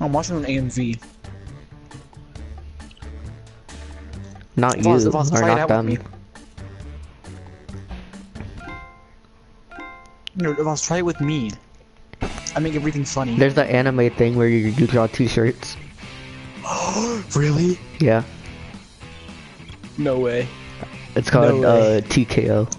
I'm watching on AMV. Not you, If I was or try it not out with them. me. No, if I was try it with me, I make everything funny. There's the anime thing where you draw two shirts. Really? Yeah. No way. It's called No way. TKO.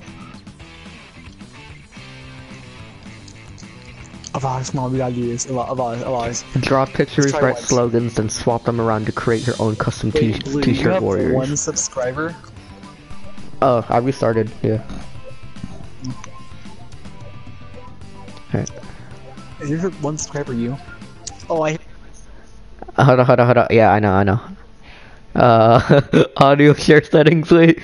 Avaz, come on, we gotta do this. Avaz. Draw pictures, try write once. slogans, then swap them around to create your own custom Wait, Blue, you t-shirt have warriors. 1 subscriber? Oh, I restarted, yeah. Alright. Is your 1 subscriber you? Oh, Hold on. Yeah, I know. Audio share settings, wait.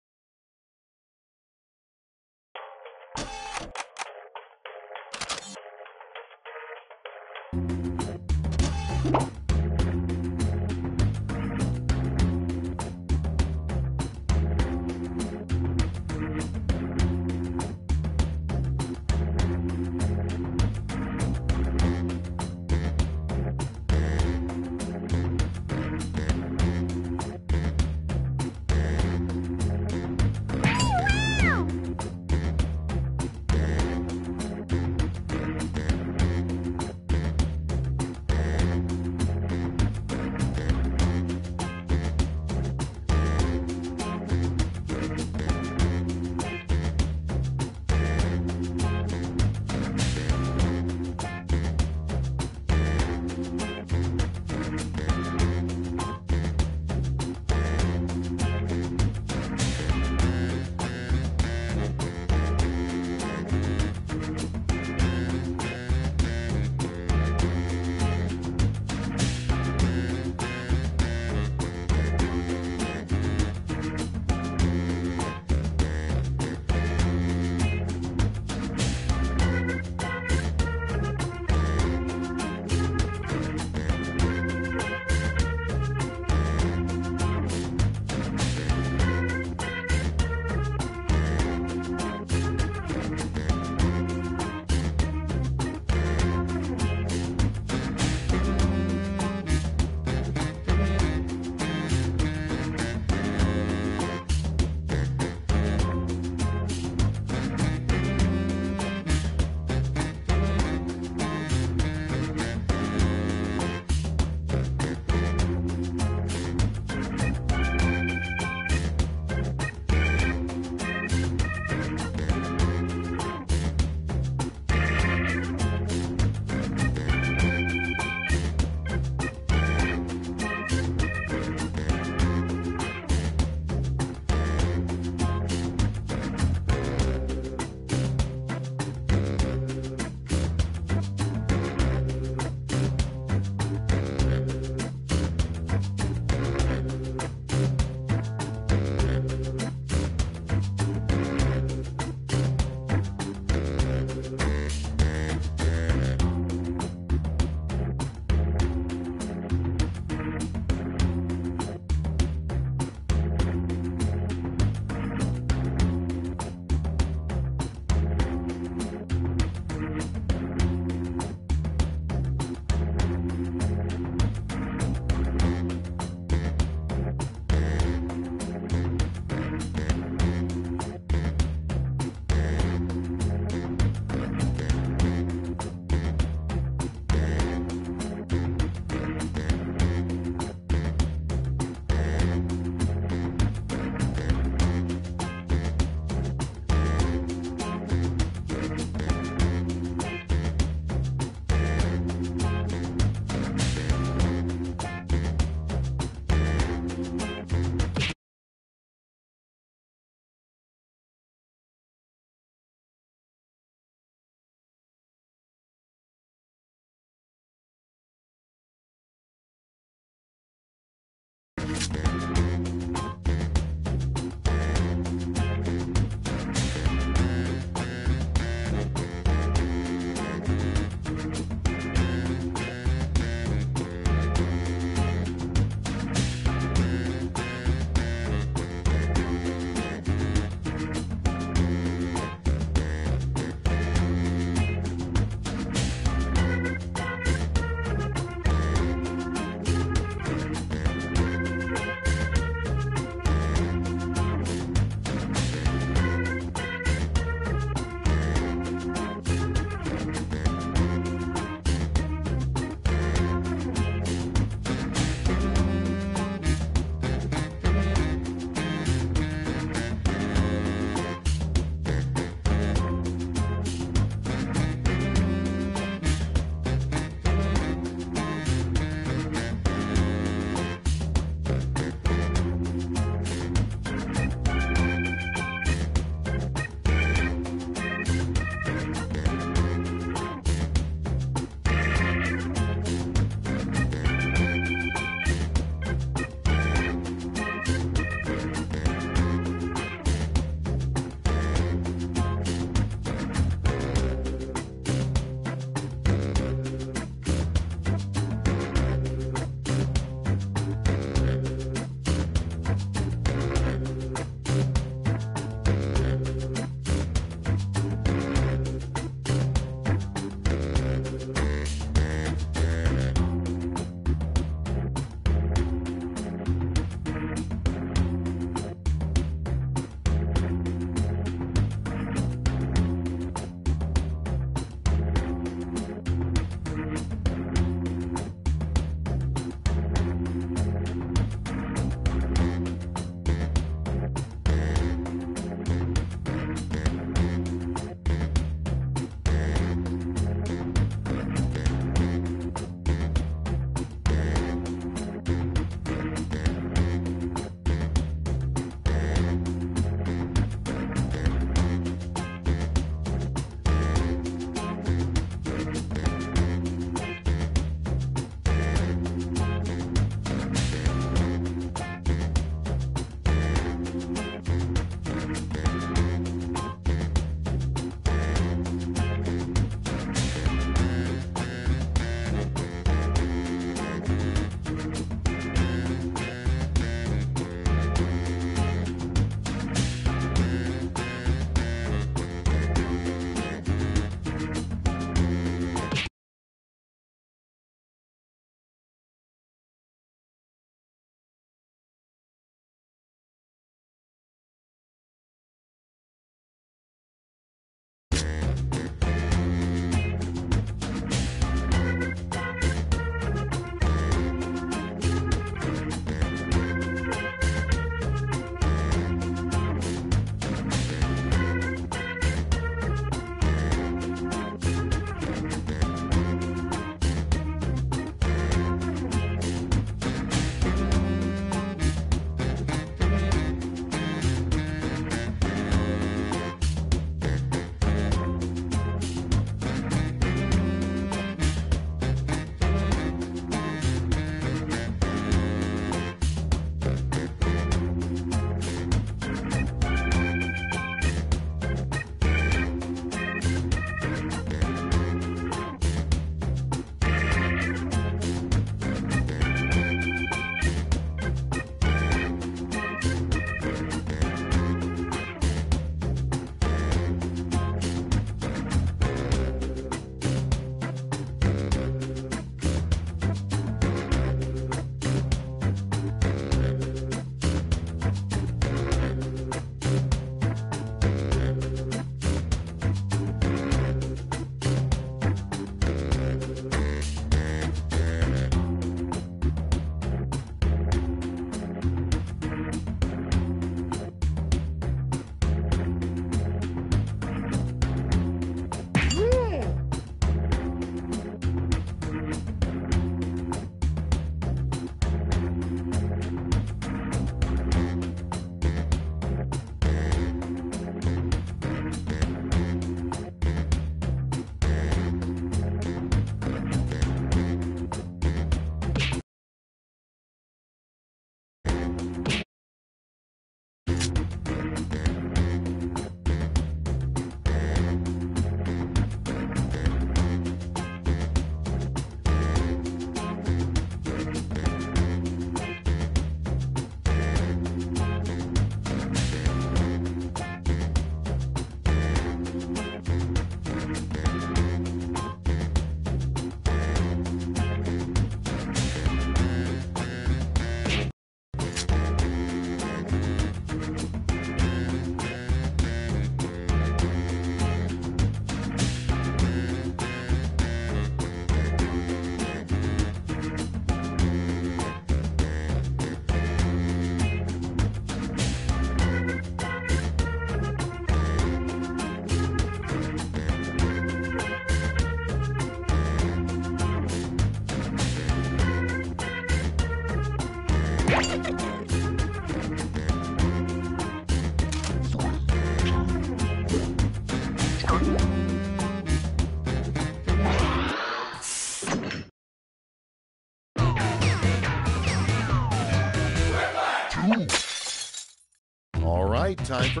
right, time for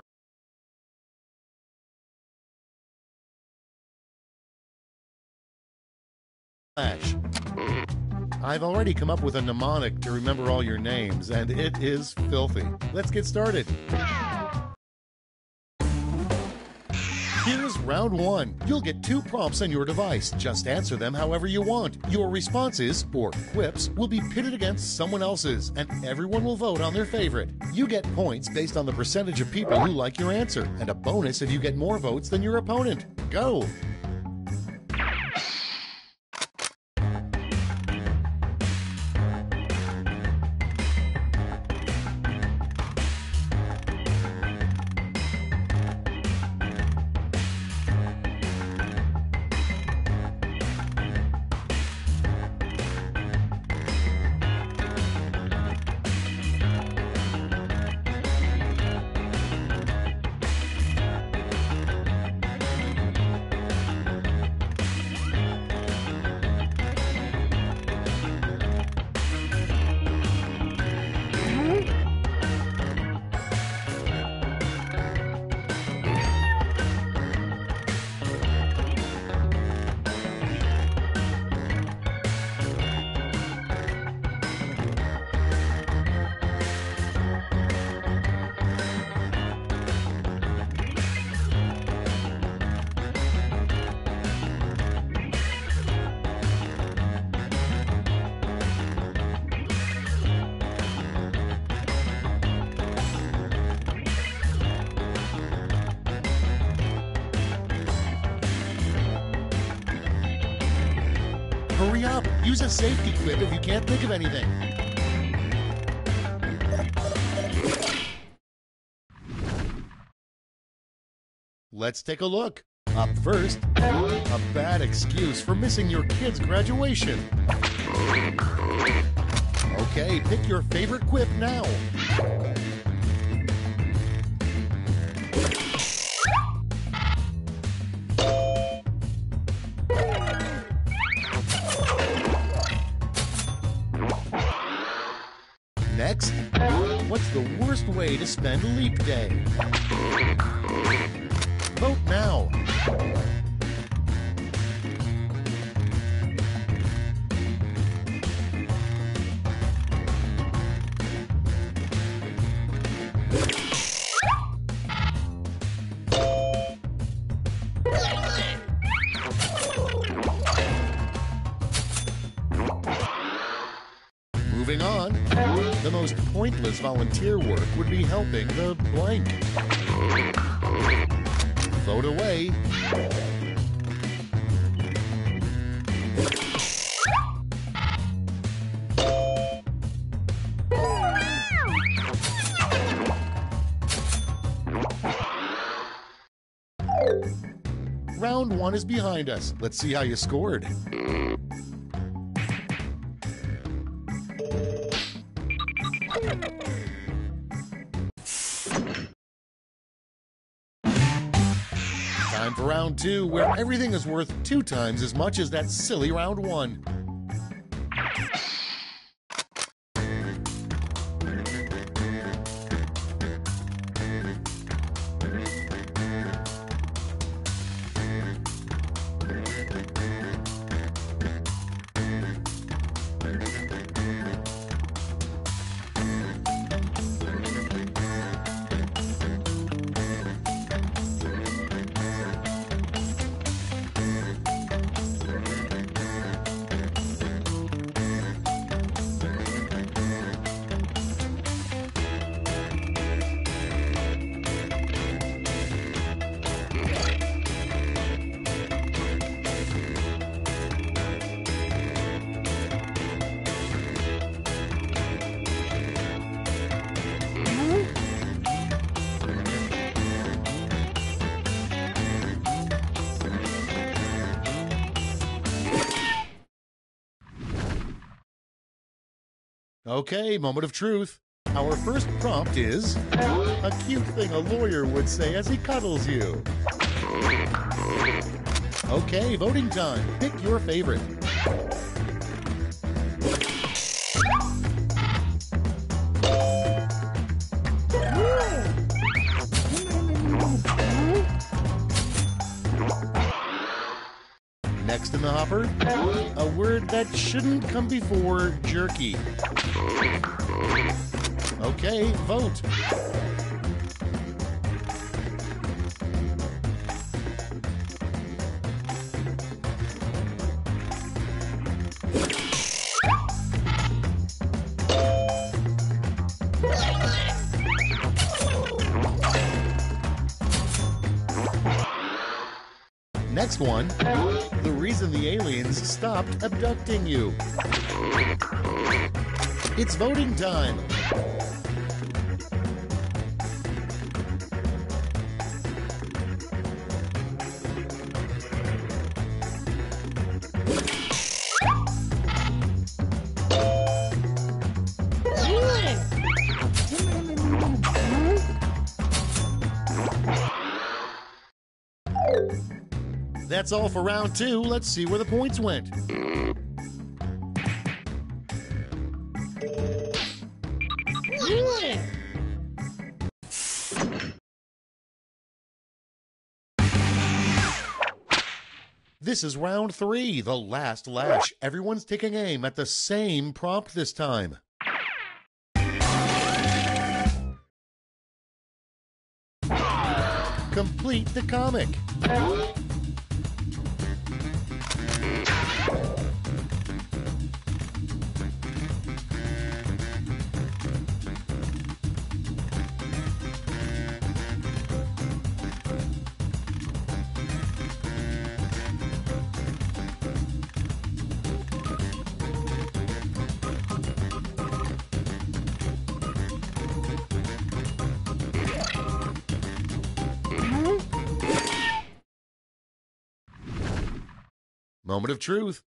Quiplash. I've already come up with a mnemonic to remember all your names, and it is filthy. Let's get started. Here's round one. You'll get 2 prompts on your device. Just answer them however you want. Your responses, or quips, will be pitted against someone else's, and everyone will vote on their favorite. You get points based on the percentage of people who like your answer, and a bonus if you get more votes than your opponent. Go! Hurry up! Use a safety quip if you can't think of anything. Let's take a look. Up first, a bad excuse for missing your kid's graduation. Okay, pick your favorite quip now. Next, what's the worst way to spend Leap Day? Vote now. Moving on, the most pointless volunteer work would be helping the blank. Vote away. Round one is behind us. Let's see how you scored. Time for round two, where everything is worth 2 times as much as that silly round one. Okay, moment of truth. Our first prompt is a cute thing a lawyer would say as he cuddles you. Okay, voting time. Pick your favorite. Next in the hopper, a word that shouldn't come before jerky. Okay, vote. Next one, the reason the aliens stopped abducting you. It's voting time. That's all for round 2. Let's see where the points went. This is round 3, the last lash. Everyone's taking aim at the same prompt this time. Complete the comic. Moment of truth.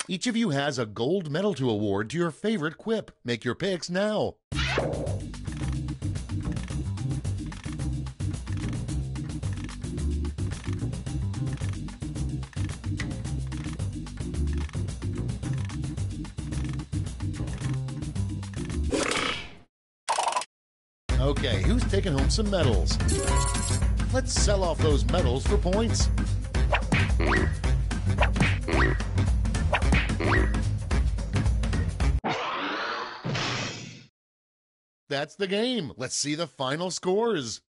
Each of you has a gold medal to award to your favorite quip. Make your picks now. Okay, who's taking home some medals? Let's sell off those medals for points. That's the game. Let's see the final scores.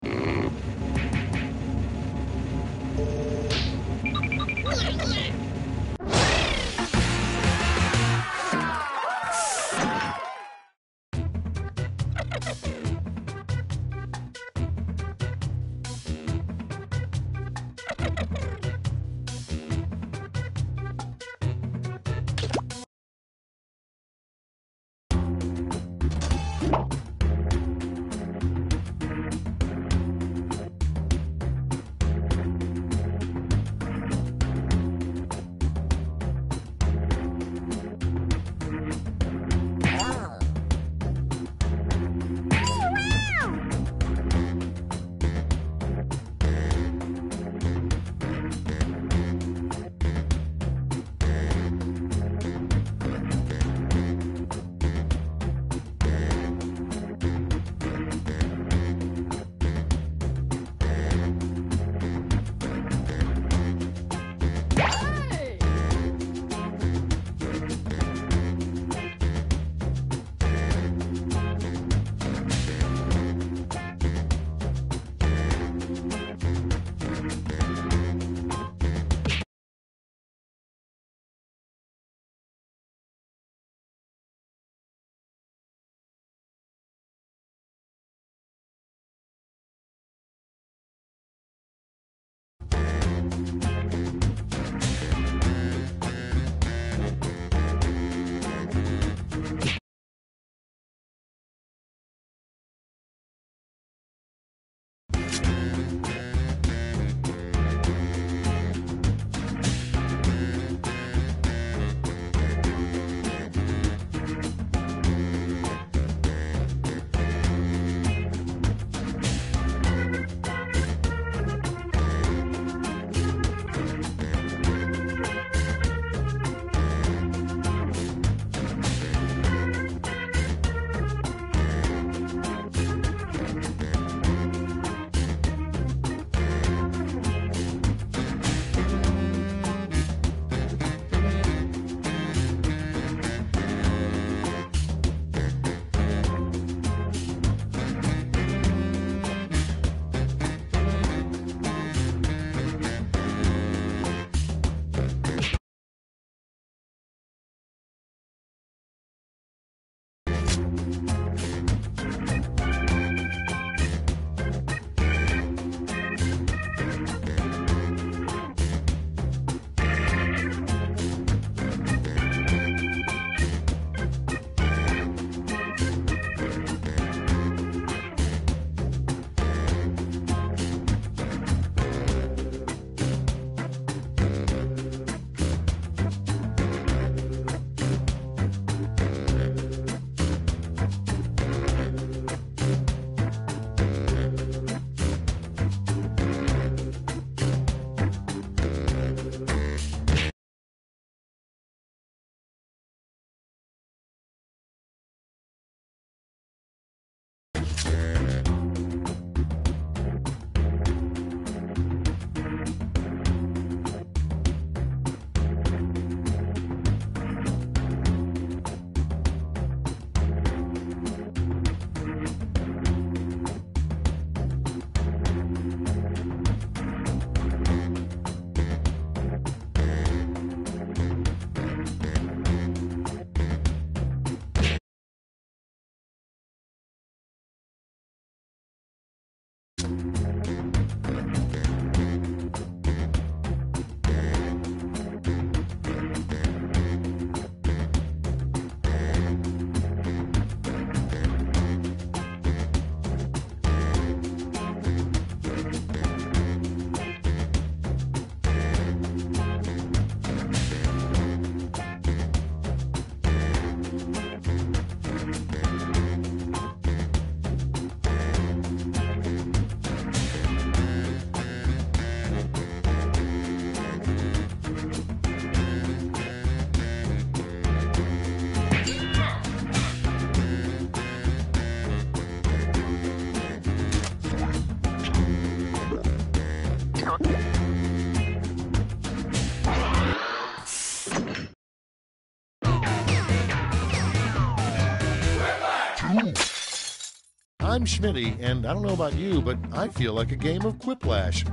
I'm Schmitty, and I don't know about you, but I feel like a game of Quiplash.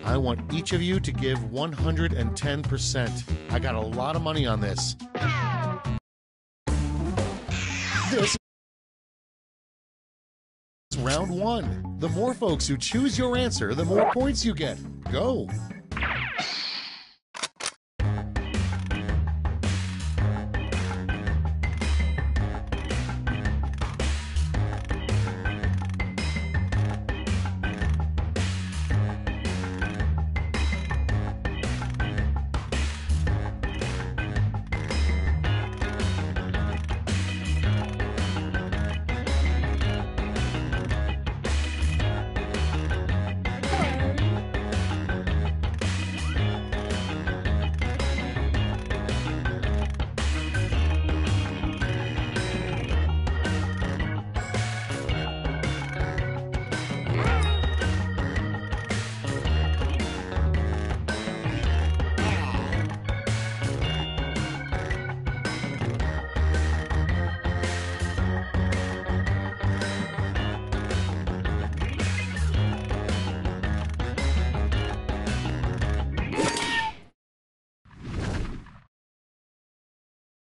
I want each of you to give 110%. I got a lot of money on this. This is round one. The more folks who choose your answer, the more points you get. Go.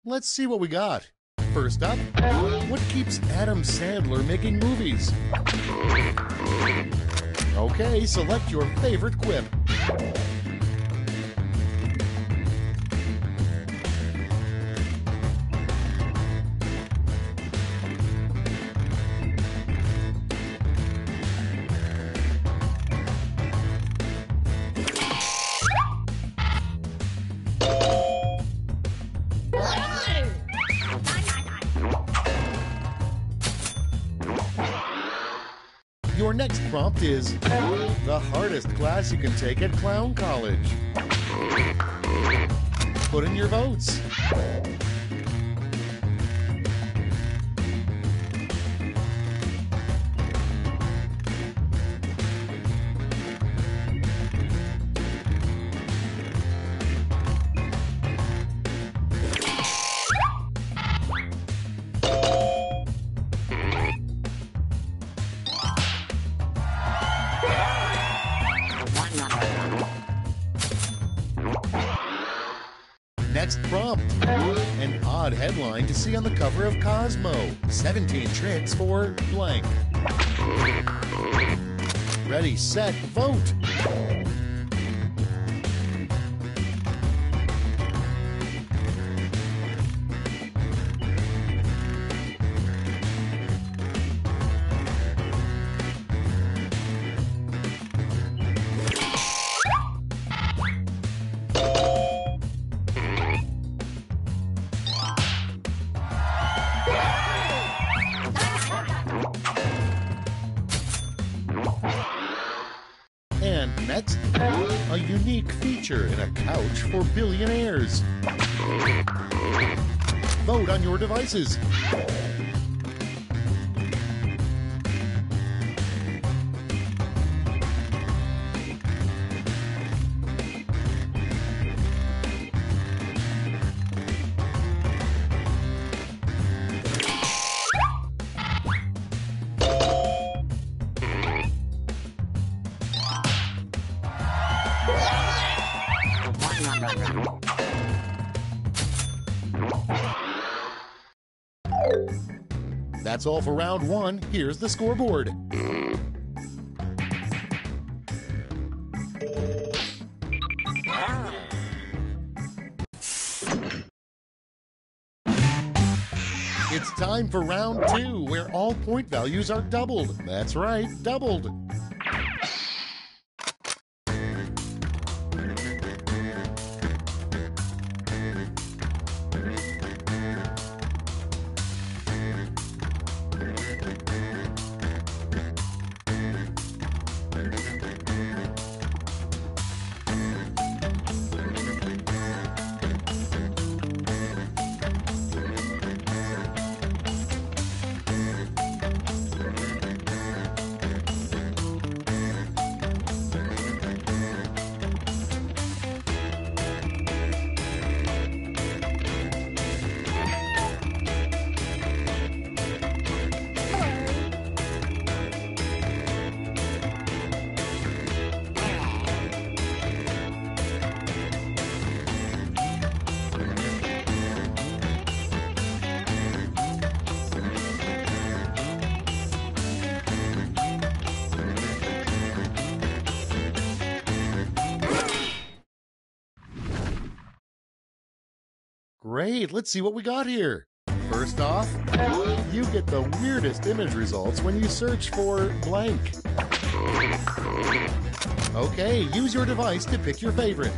Let's see what we got. First up, what keeps Adam Sandler making movies? Okay, select your favorite quip. Your next prompt is the hardest class you can take at Clown College. Put in your votes. Next prompt, an odd headline to see on the cover of Cosmo. 17 tricks for blank. Ready, set, vote. And next, a unique feature in a couch for billionaires. Vote on your devices. That's all for round one. Here's the scoreboard. It's time for round two, where all point values are doubled. That's right, doubled. Great, let's see what we got here. First off, you get the weirdest image results when you search for blank. Okay, use your device to pick your favorite.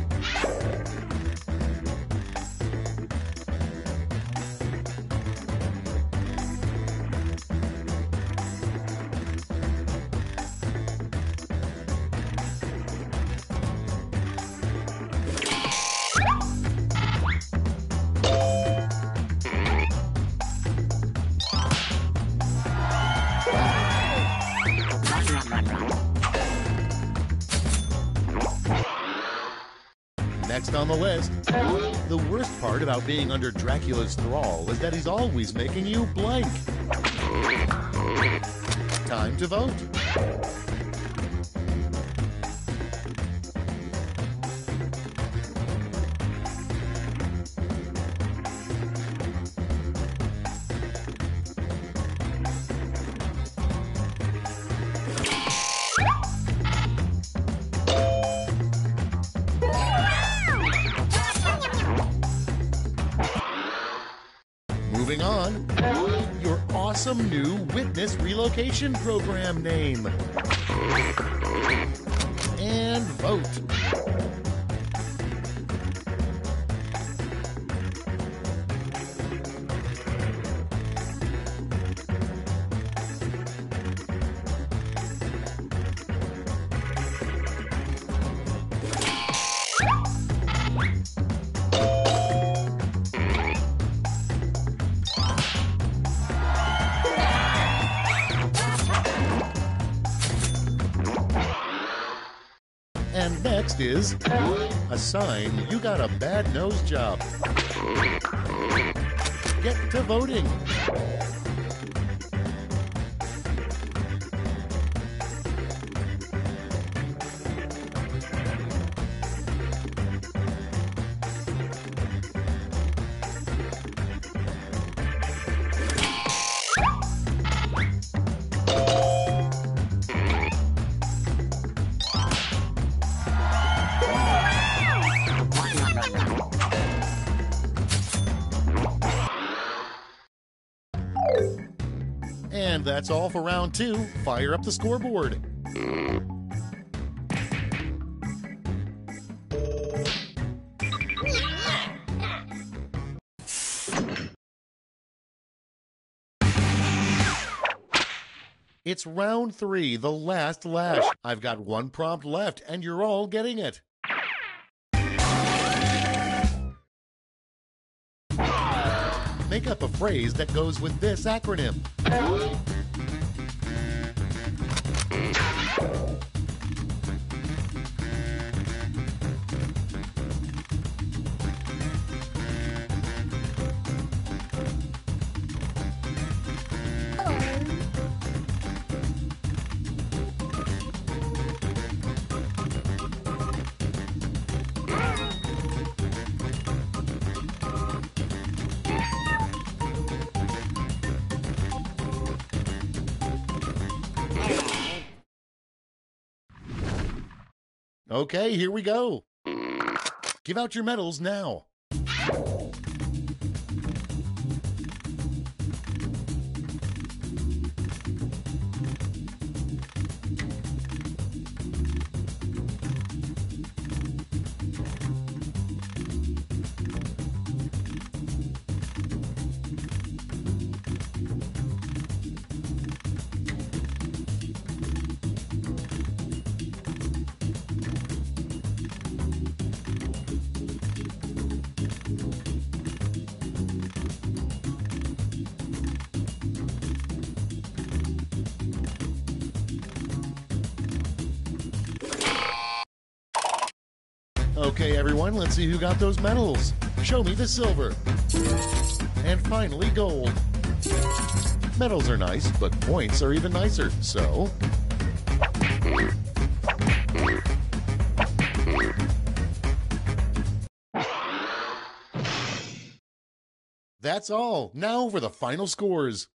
Next on the list, the worst part about being under Dracula's thrall is that he's always making you blank. Time to vote. Moving on, your awesome new Witness Relocation Program name. And vote. And next is a sign you got a bad nose job. Get to voting. And that's all for round 2. Fire up the scoreboard. It's round 3, the last lash. I've got one prompt left, and you're all getting it. Make up a phrase that goes with this acronym. Okay, here we go. Give out your medals now. Okay, everyone, let's see who got those medals. Show me the silver. And finally, gold. Medals are nice, but points are even nicer, so... That's all. Now for the final scores.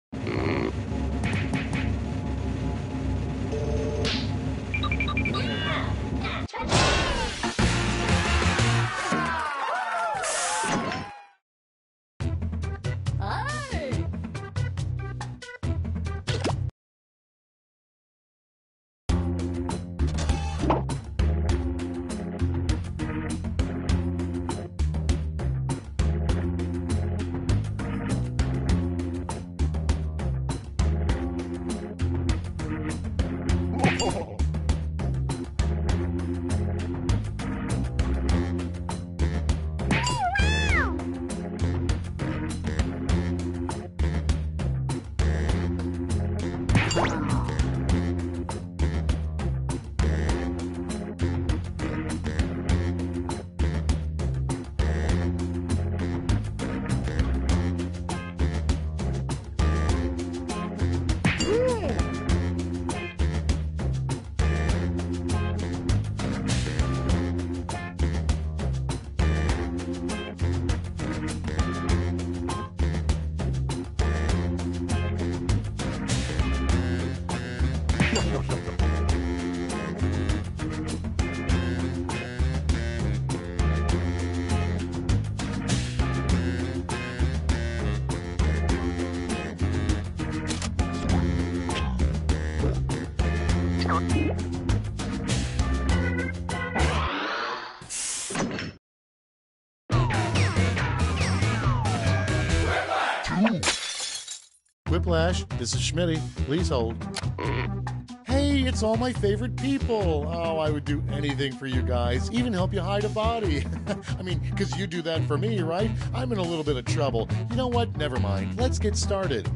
Quiplash. This is Schmitty. Please hold. Hey, it's all my favorite people. Oh, I would do anything for you guys, even help you hide a body. I mean, because you do that for me, right? I'm in a little bit of trouble. You know what? Never mind. Let's get started.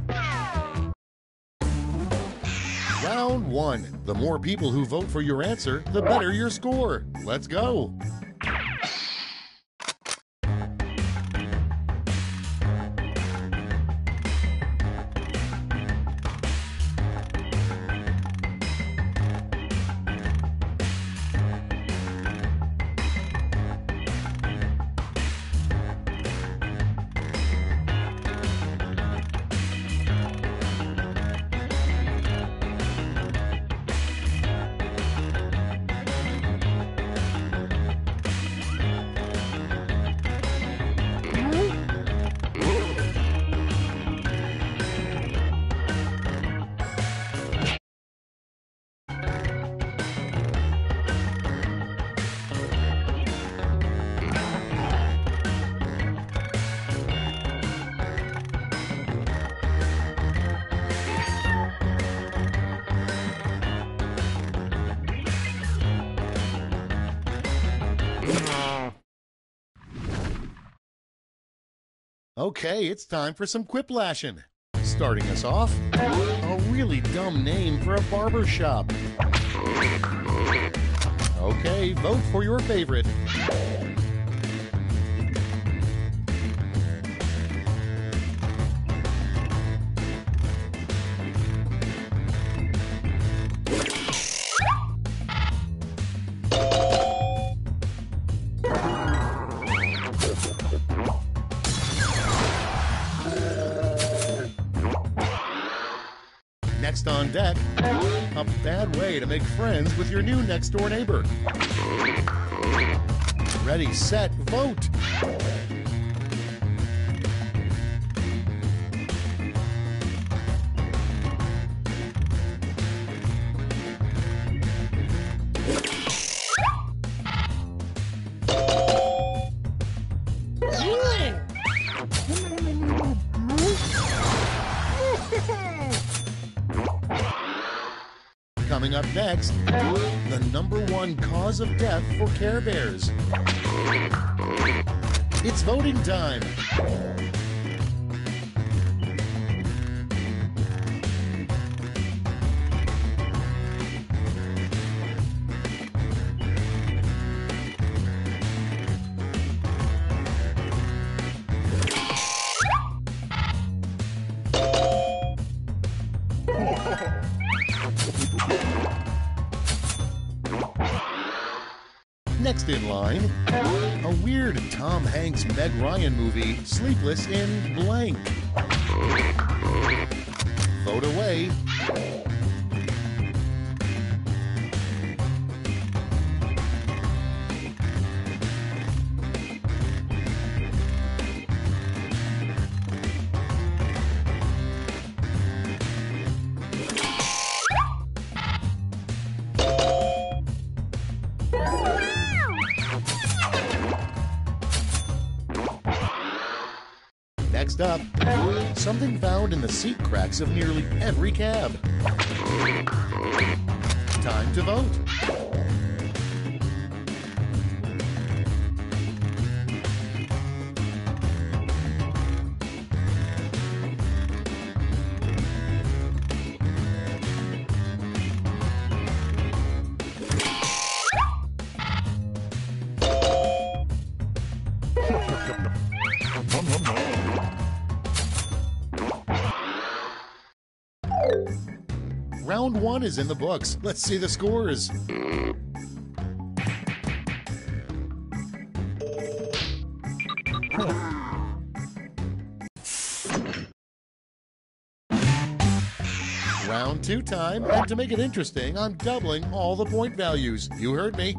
Round 1. The more people who vote for your answer, the better your score. Let's go. Okay, it's time for some quiplashing. Starting us off, a really dumb name for a barber shop. Okay, vote for your favorite. Next on deck, a bad way to make friends with your new next-door neighbor. Ready, set, vote! Coming up next, the #1 cause of death for Care Bears. It's voting time. Next in line, a weird Tom Hanks Meg Ryan movie, Sleepless in Blank. Vote away. Next up, something found in the seat cracks of nearly every cab. Time to vote. Round 1 is in the books. Let's see the scores. Round 2 time, and to make it interesting, I'm doubling all the point values. You heard me.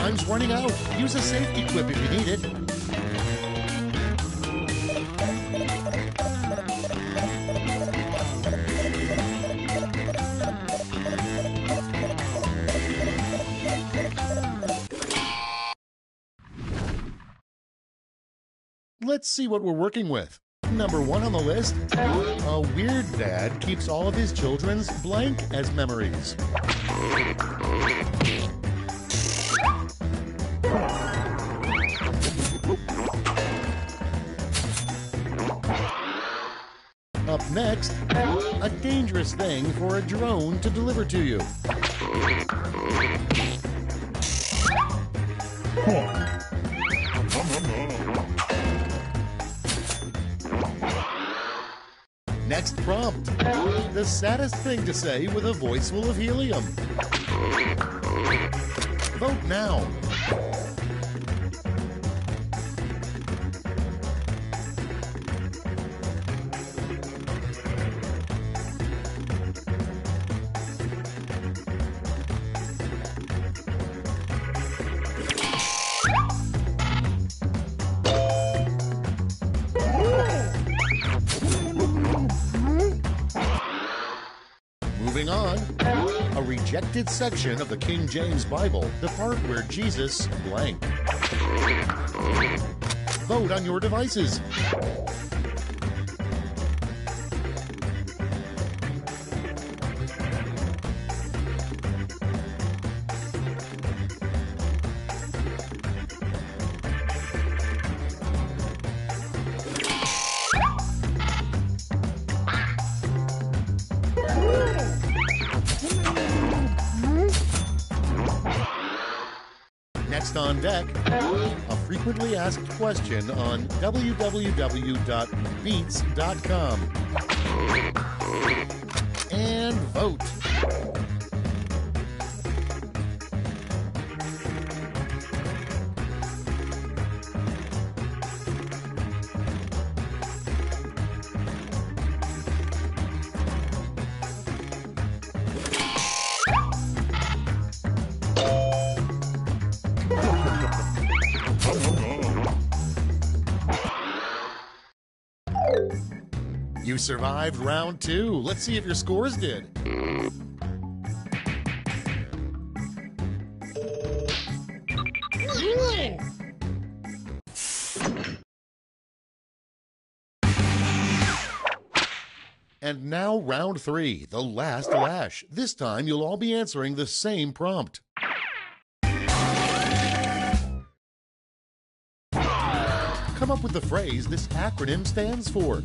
Time's running out. Use a safety quip if you need it. Let's see what we're working with. Number 1 on the list, a weird dad keeps all of his children's blank as memories. Up next, a dangerous thing for a drone to deliver to you. Next prompt, the saddest thing to say with a voice full of helium. Vote now. Moving on, a rejected section of the King James Bible, the part where Jesus blank. Vote on your devices. Next on deck, a frequently asked question on www.beats.com. And vote. You survived round 2. Let's see if your scores did. And now round 3, the last lash. This time you'll all be answering the same prompt. Come up with the phrase this acronym stands for.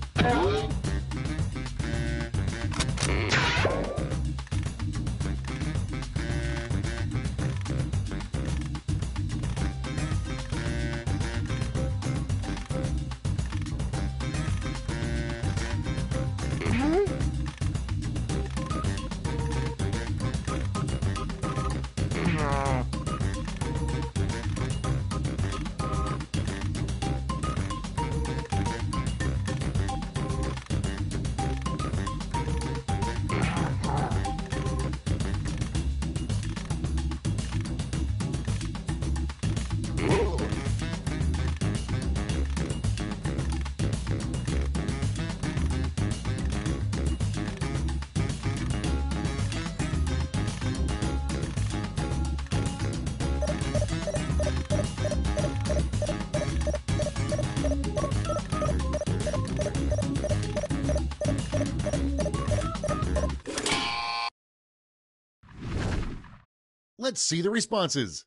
Let's see the responses.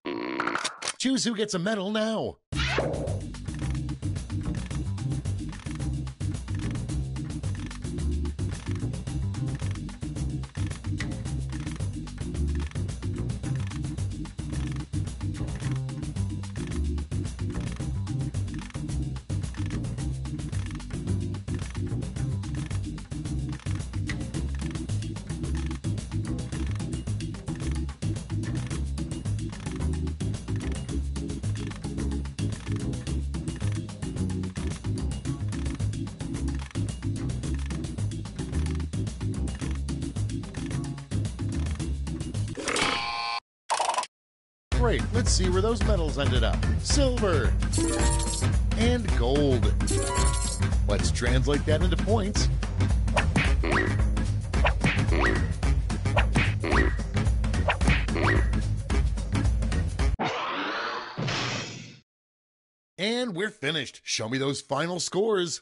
Choose who gets a medal now. Great, let's see where those medals ended up. Silver and gold. Let's translate that into points. And we're finished. Show me those final scores.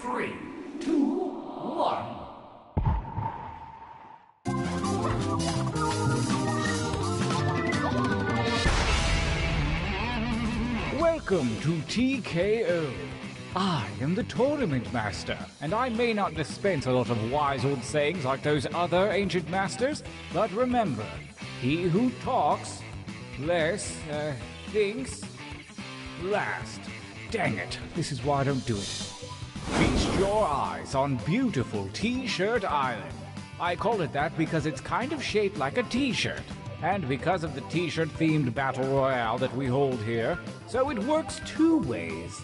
Three, two, one. Welcome to TKO. I am the Tournament Master, and I may not dispense a lot of wise old sayings like those other ancient masters, but remember, he who talks less thinks last. Dang it, this is why I don't do it. Feast your eyes on beautiful T-Shirt Island. I call it that because it's kind of shaped like a T-shirt, and because of the T-shirt themed battle royale that we hold here, so it works two ways.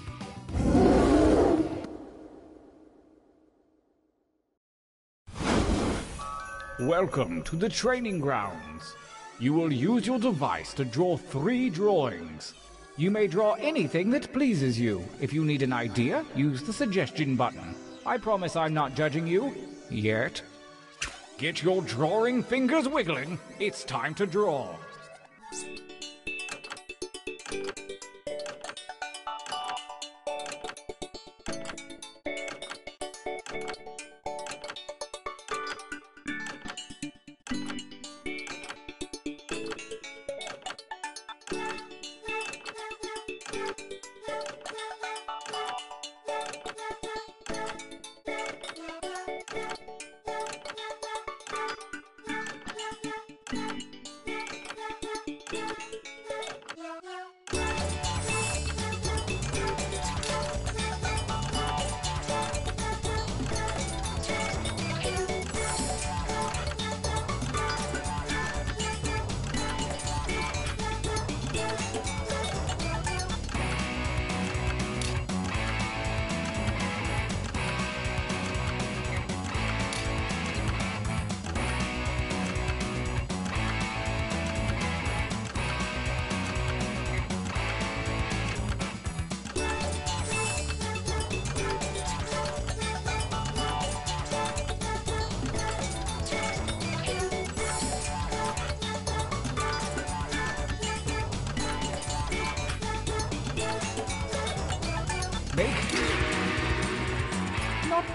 Welcome to the training grounds. You will use your device to draw 3 drawings. You may draw anything that pleases you. If you need an idea, use the suggestion button. I promise I'm not judging you. Yet. Get your drawing fingers wiggling. It's time to draw.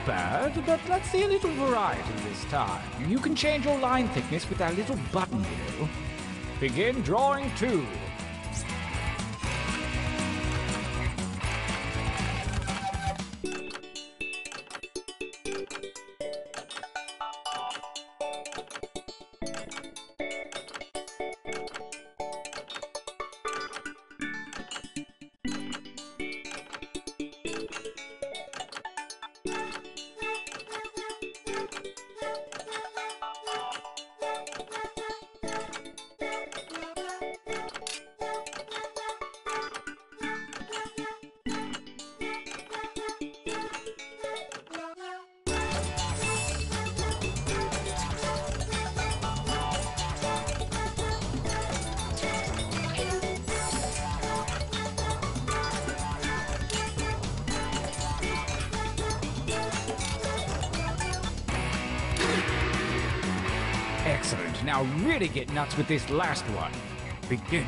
bad, but let's see a little variety this time. You can change your line thickness with that little button, you know. Begin drawing 2. Excellent. Now really get nuts with this last one. Begin.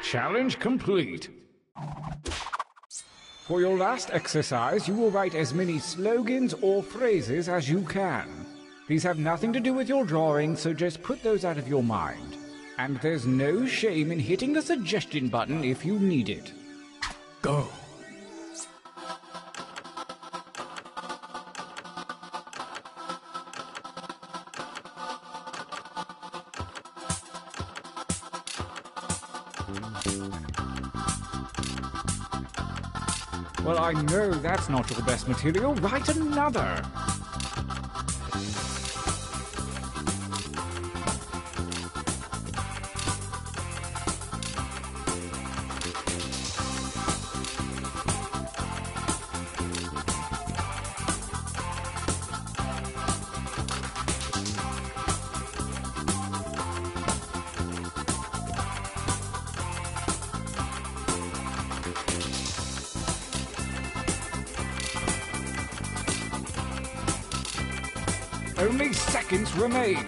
Challenge complete. For your last exercise, you will write as many slogans or phrases as you can. These have nothing to do with your drawing, so just put those out of your mind. And there's no shame in hitting the suggestion button if you need it. Go! Well, I know that's not your best material. Write another! Only seconds remain.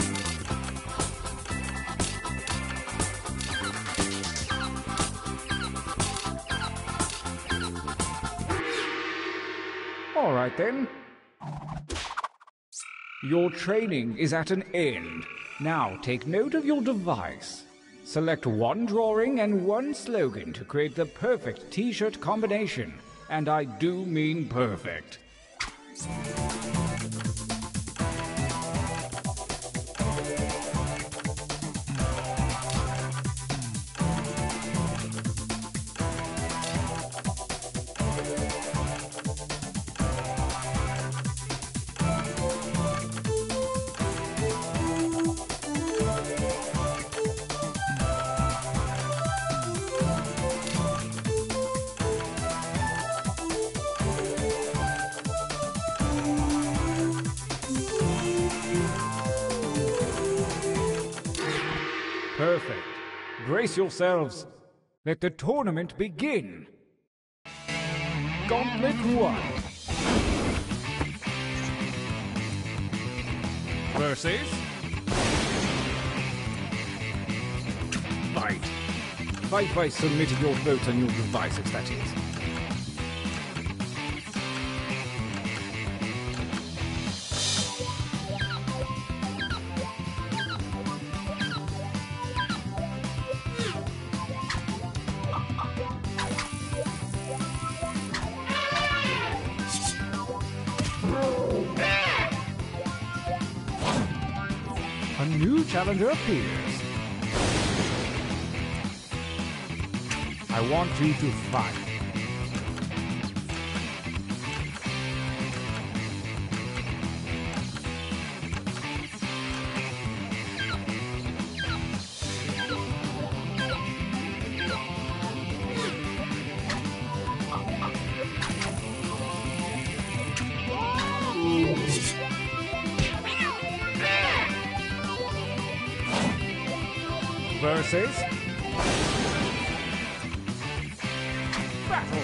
All right then. Your training is at an end. Now take note of your device. Select one drawing and one slogan to create the perfect t-shirt combination. And I do mean perfect. Perfect. Brace yourselves. Let the tournament begin. Gauntlet 1. Versus... Fight. Fight by submitting your vote on your devices, that is. new challenger appears. I want you to fight. Versus battle.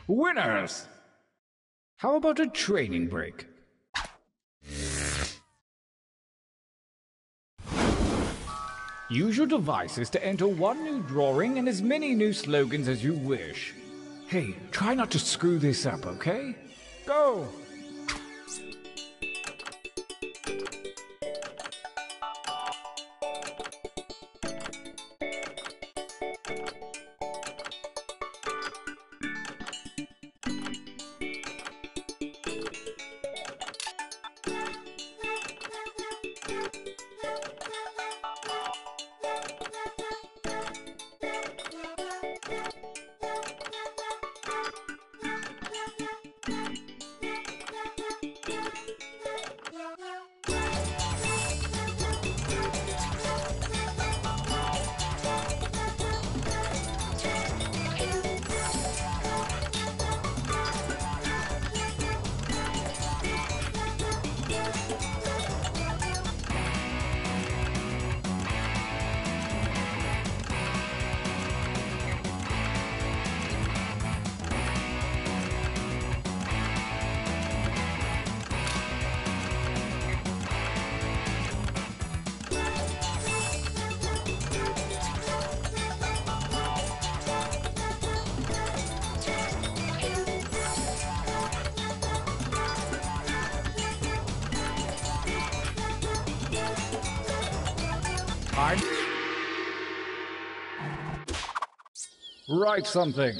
Winners! How about a training break? Use your devices to enter one new drawing and as many new slogans as you wish. Hey, try not to screw this up, okay? Go! Write something.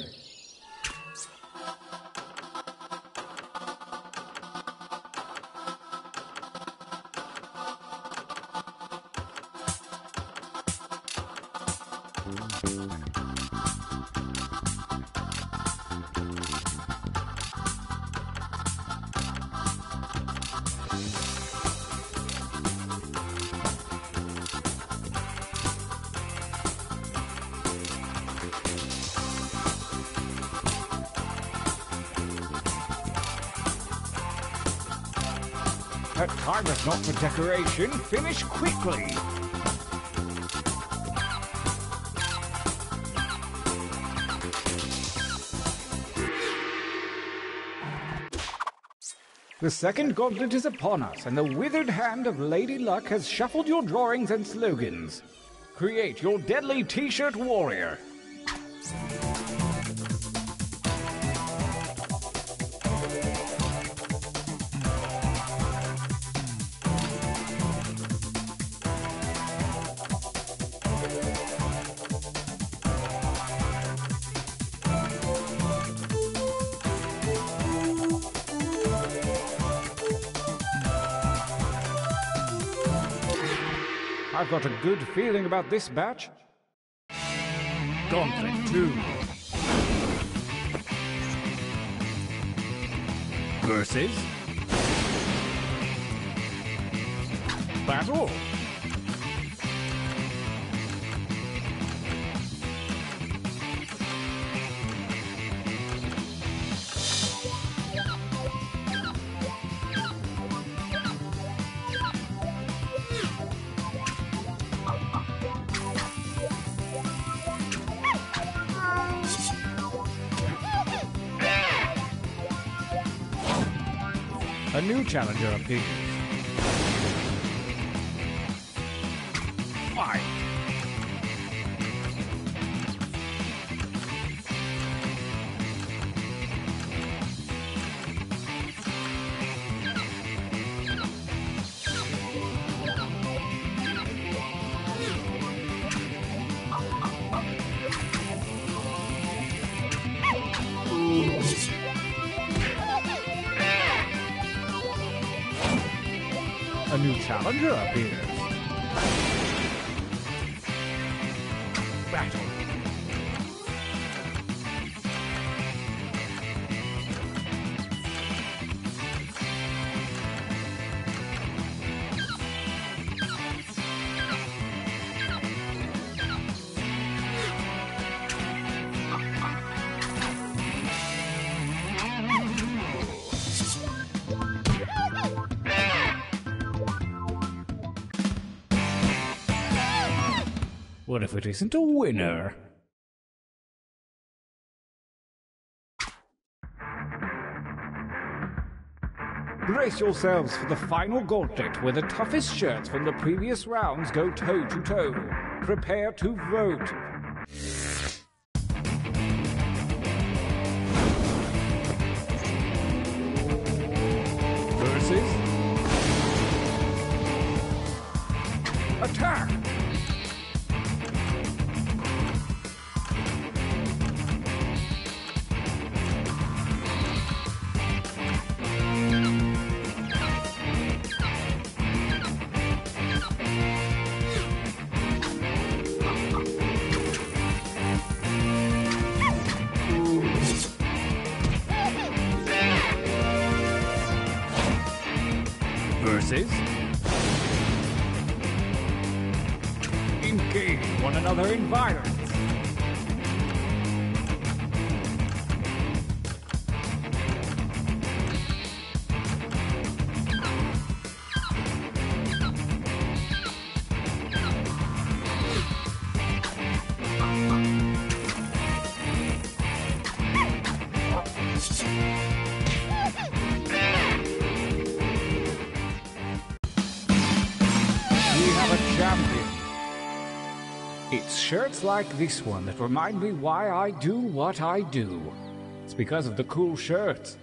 That time is not for decoration. Finish quickly. The second gauntlet is upon us, and the withered hand of Lady Luck has shuffled your drawings and slogans. Create your deadly T-shirt warrior. I've got a good feeling about this batch. Gauntlet 2. Versus battle. A new challenger appears. Fight! A new challenger appears. Battle. What if it isn't a winner? Brace yourselves for the final gauntlet where the toughest shirts from the previous rounds go toe to toe. Prepare to vote. Versus attack. Versus engage one another in violence. Champion. It's shirts like this one that remind me why I do what I do. It's because of the cool shirts.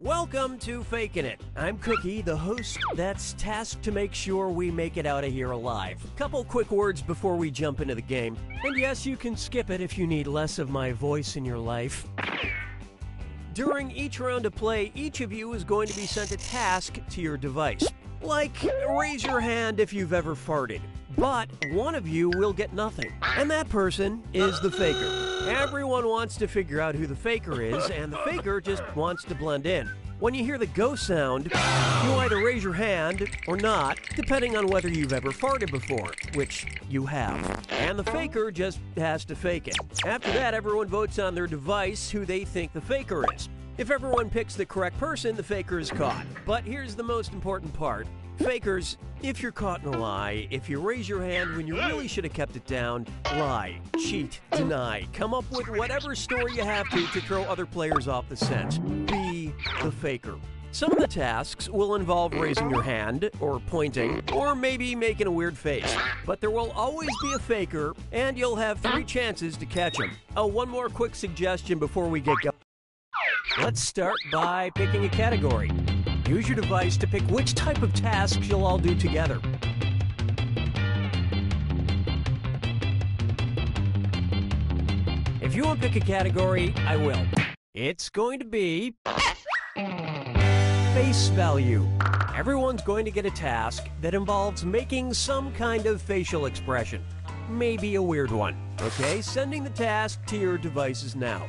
Welcome to Fakin' It. I'm Cookie, the host that's tasked to make sure we make it out of here alive. Couple quick words before we jump into the game. And yes, you can skip it if you need less of my voice in your life. During each round of play, each of you is going to be sent a task to your device. Like, raise your hand if you've ever farted, but one of you will get nothing, and that person is the faker. Everyone wants to figure out who the faker is, and the faker just wants to blend in. When you hear the go sound, you either raise your hand or not, depending on whether you've ever farted before, which you have. And the faker just has to fake it. After that, everyone votes on their device who they think the faker is. If everyone picks the correct person, the faker is caught. But here's the most important part. Fakers, if you're caught in a lie, if you raise your hand when you really should have kept it down, lie, cheat, deny, come up with whatever story you have to throw other players off the scent. Be the faker. Some of the tasks will involve raising your hand, or pointing, or maybe making a weird face. But there will always be a faker, and you'll have 3 chances to catch him. Oh, one more quick suggestion before we get going. Let's start by picking a category. Use your device to pick which type of tasks you'll all do together. If you want to pick a category, I will. It's going to be face value. Everyone's going to get a task that involves making some kind of facial expression. Maybe a weird one. Okay, sending the task to your devices now.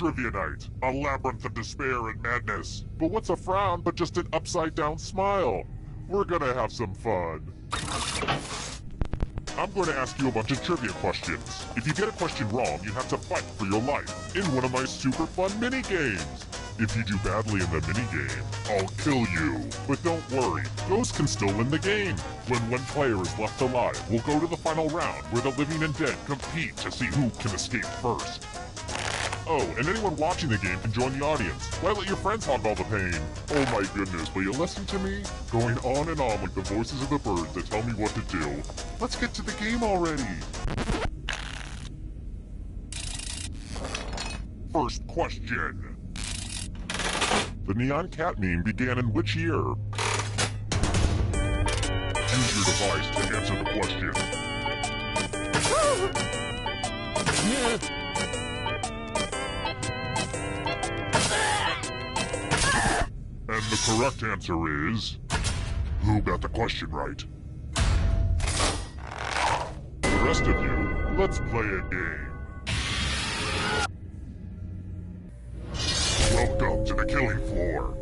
trivia night, a labyrinth of despair and madness. But what's a frown but just an upside-down smile? We're gonna have some fun. I'm going to ask you a bunch of trivia questions. If you get a question wrong, you have to fight for your life in one of my super fun mini-games. If you do badly in the mini-game, I'll kill you. But don't worry, ghosts can still win the game. When one player is left alive, we'll go to the final round where the living and dead compete to see who can escape first. Oh, and anyone watching the game can join the audience. Why let your friends hog all the pain? Oh my goodness, will you listen to me? Going on and on like the voices of the birds that tell me what to do. Let's get to the game already! First question. The Neon Cat meme began in which year? Use your device to answer the question. And the correct answer is... Who got the question right? The rest of you, let's play a game. Welcome to the killing floor.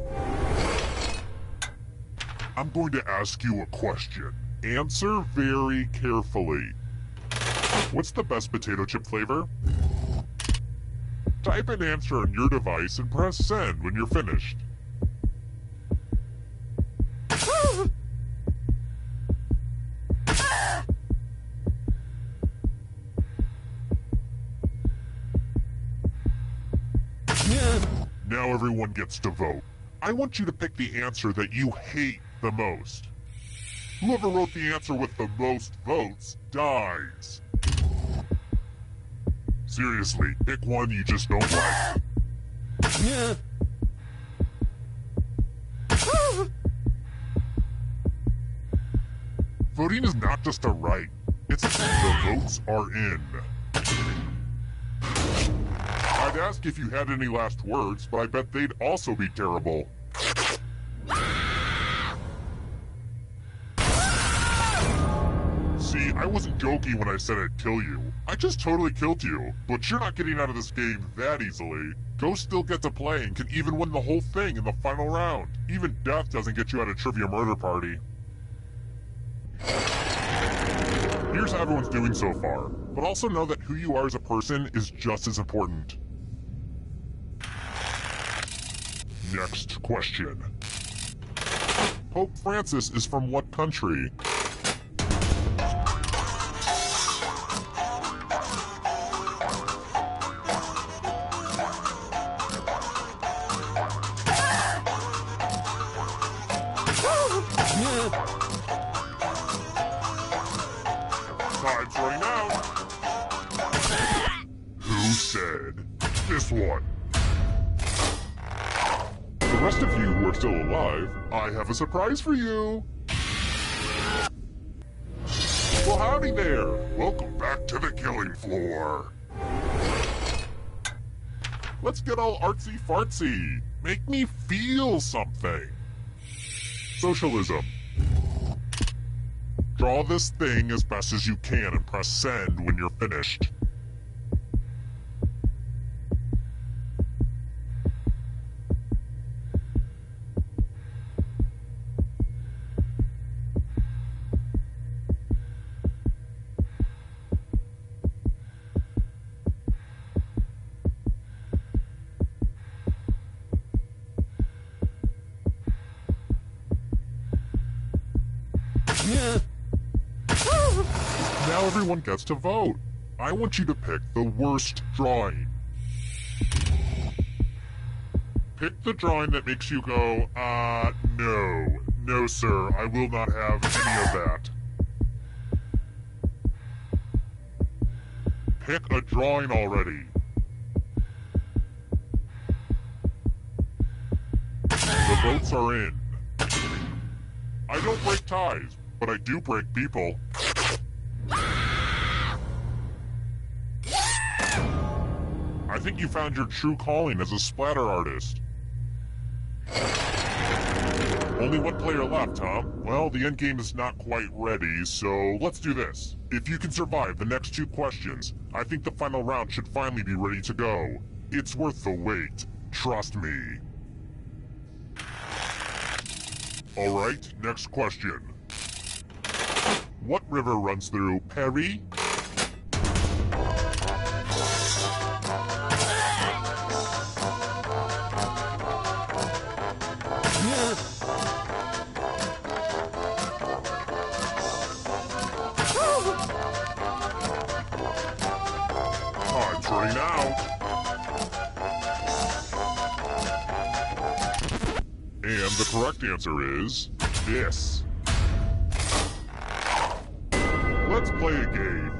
I'm going to ask you a question. Answer very carefully. What's the best potato chip flavor? Type an answer on your device and press send when you're finished. Now everyone gets to vote. I want you to pick the answer that you hate the most. Whoever wrote the answer with the most votes dies. Seriously, pick one you just don't like. Voting is not just a right, it's the votes are in. I'd ask if you had any last words, but I bet they'd also be terrible. See, I wasn't joking when I said I'd kill you. I just totally killed you. But you're not getting out of this game that easily. Ghosts still get to play and can even win the whole thing in the final round. Even death doesn't get you out of Trivia Murder Party. Here's how everyone's doing so far, but also know that who you are as a person is just as important. Next question. Pope Francis is from what country? Time's running out. Who said this one? The rest of you who are still alive, I have a surprise for you. Well, howdy there. Welcome back to the killing floor. Let's get all artsy-fartsy. Make me feel something. Socialism. Draw this thing as best as you can and press send when you're finished. Now everyone gets to vote. I want you to pick the worst drawing. Pick the drawing that makes you go, no. No, sir, I will not have any of that. Pick a drawing already. The votes are in. I don't break ties, but I do break people. I think you found your true calling as a splatter artist. Only one player left, huh? Well, the endgame is not quite ready, so let's do this. If you can survive the next two questions, I think the final round should finally be ready to go. It's worth the wait. Trust me. Alright, next question. What river runs through Paris? Time's running out. And the correct answer is this. Let's play a game.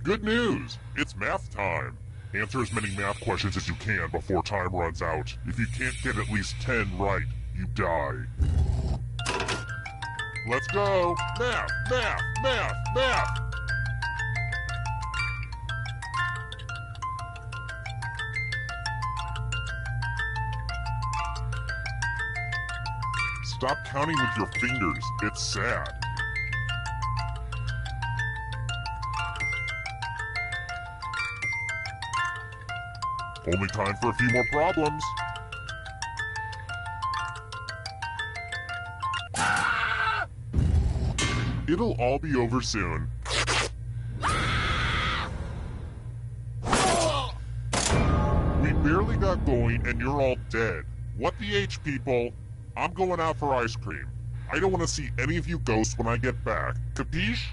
Good news! It's math time. Answer as many math questions as you can before time runs out. If you can't get at least 10 right, you die. Let's go! Math! Math! Math! Math! Stop counting with your fingers. It's sad. Only time for a few more problems. It'll all be over soon. We barely got going and you're all dead. What the H, people? I'm going out for ice cream. I don't want to see any of you ghosts when I get back. Capiche?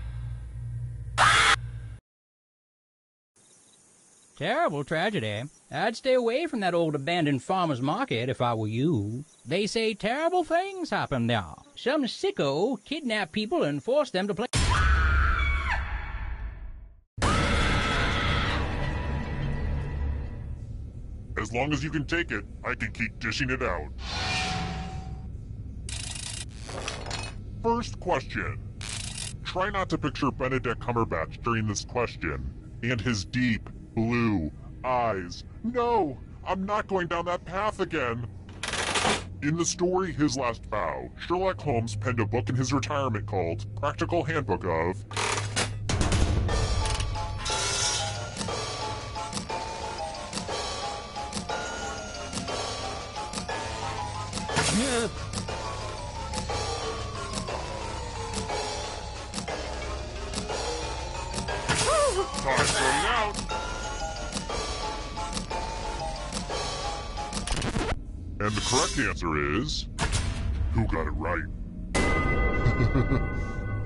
Terrible tragedy. I'd stay away from that old abandoned farmer's market if I were you. They say terrible things happen there. Some sicko kidnap people and force them to play. As long as you can take it, I can keep dishing it out. First question. Try not to picture Benedict Cumberbatch during this question, and his deep, blue eyes. No, I'm not going down that path again. In the story His Last Vow, Sherlock Holmes penned a book in his retirement called Practical Handbook of... Time's running out. And the correct answer is... Who got it right?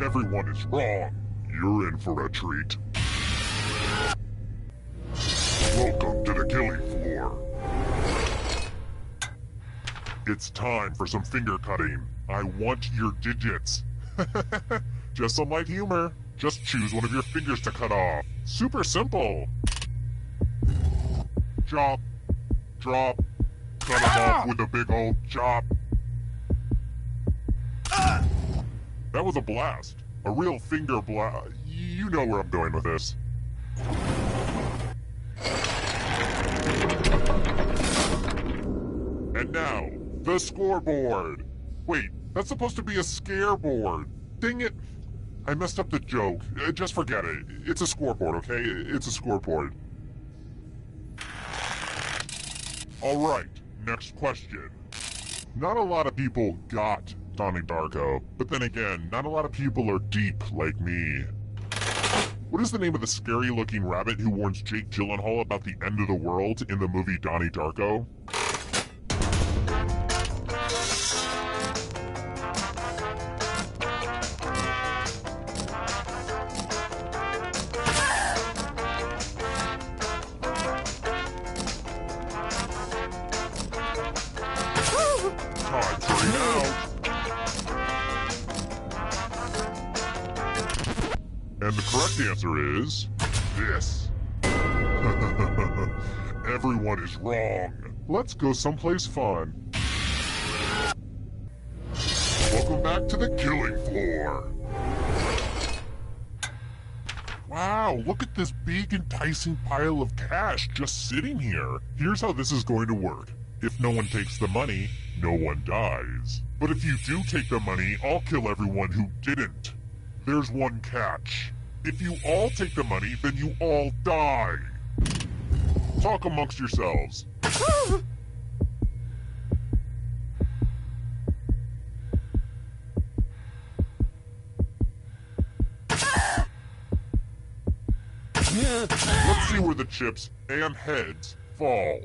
Everyone is wrong. You're in for a treat. Welcome to the killing floor. It's time for some finger cutting. I want your digits. Just some light humor. Just choose one of your fingers to cut off. Super simple. Chop. Drop. Cut them off with a big old chop. That was a blast. A real finger blast. You know where I'm going with this. And now, the scoreboard. Wait, that's supposed to be a scareboard. Dang it. I messed up the joke. Just forget it. It's a scoreboard, okay? It's a scoreboard. Alright, next question. Not a lot of people got Donnie Darko, but then again, not a lot of people are deep like me. What is the name of the scary-looking rabbit who warns Jake Gyllenhaal about the end of the world in the movie Donnie Darko? Time's running out. And the correct answer is... this. Everyone is wrong. Let's go someplace fun. Welcome back to the killing floor. Wow, look at this big enticing pile of cash just sitting here. Here's how this is going to work. If no one takes the money, no one dies. But if you do take the money, I'll kill everyone who didn't. There's one catch. If you all take the money, then you all die. Talk amongst yourselves. Let's see where the chips and heads fall.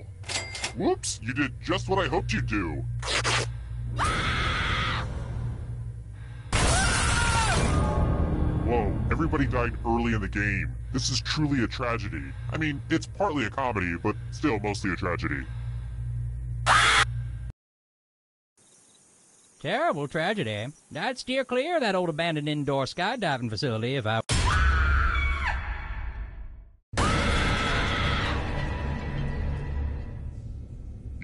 Whoops, you did just what I hoped you'd do. Whoa, everybody died early in the game. This is truly a tragedy. I mean, it's partly a comedy, but still mostly a tragedy. Terrible tragedy. I'd steer clear of that old abandoned indoor skydiving facility if I...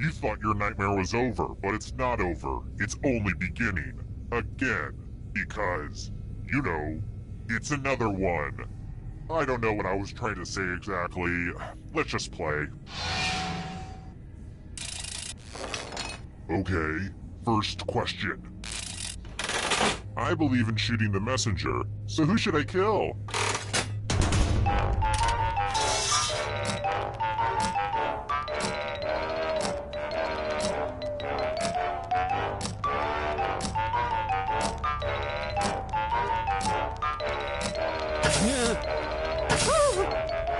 You thought your nightmare was over, but it's not over. It's only beginning. Again. Because, you know, it's another one. I don't know what I was trying to say exactly. Let's just play. Okay, first question. I believe in shooting the messenger, so who should I kill?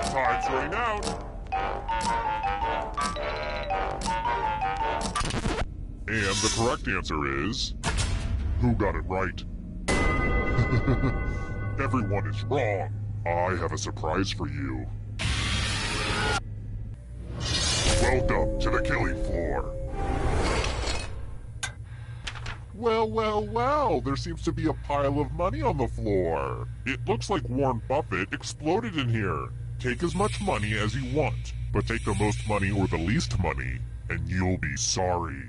Time's running out. And the correct answer is... Who got it right? Everyone is wrong. I have a surprise for you. Welcome to the killing floor. Well, there seems to be a pile of money on the floor. It looks like Warren Buffett exploded in here. Take as much money as you want, but take the most money or the least money, and you'll be sorry.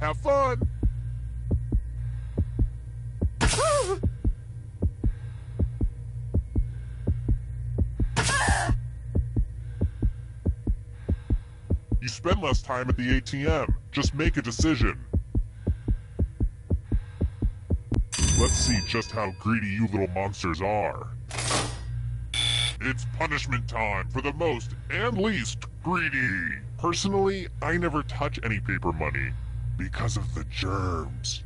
Have fun! You spend less time at the ATM. Just make a decision. Let's see just how greedy you little monsters are. It's punishment time for the most and least greedy. Personally, I never touch any paper money because of the germs.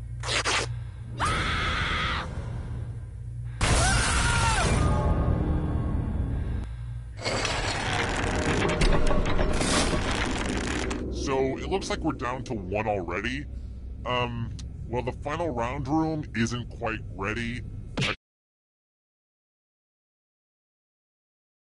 So, it looks like we're down to one already. Well, the final round room isn't quite ready.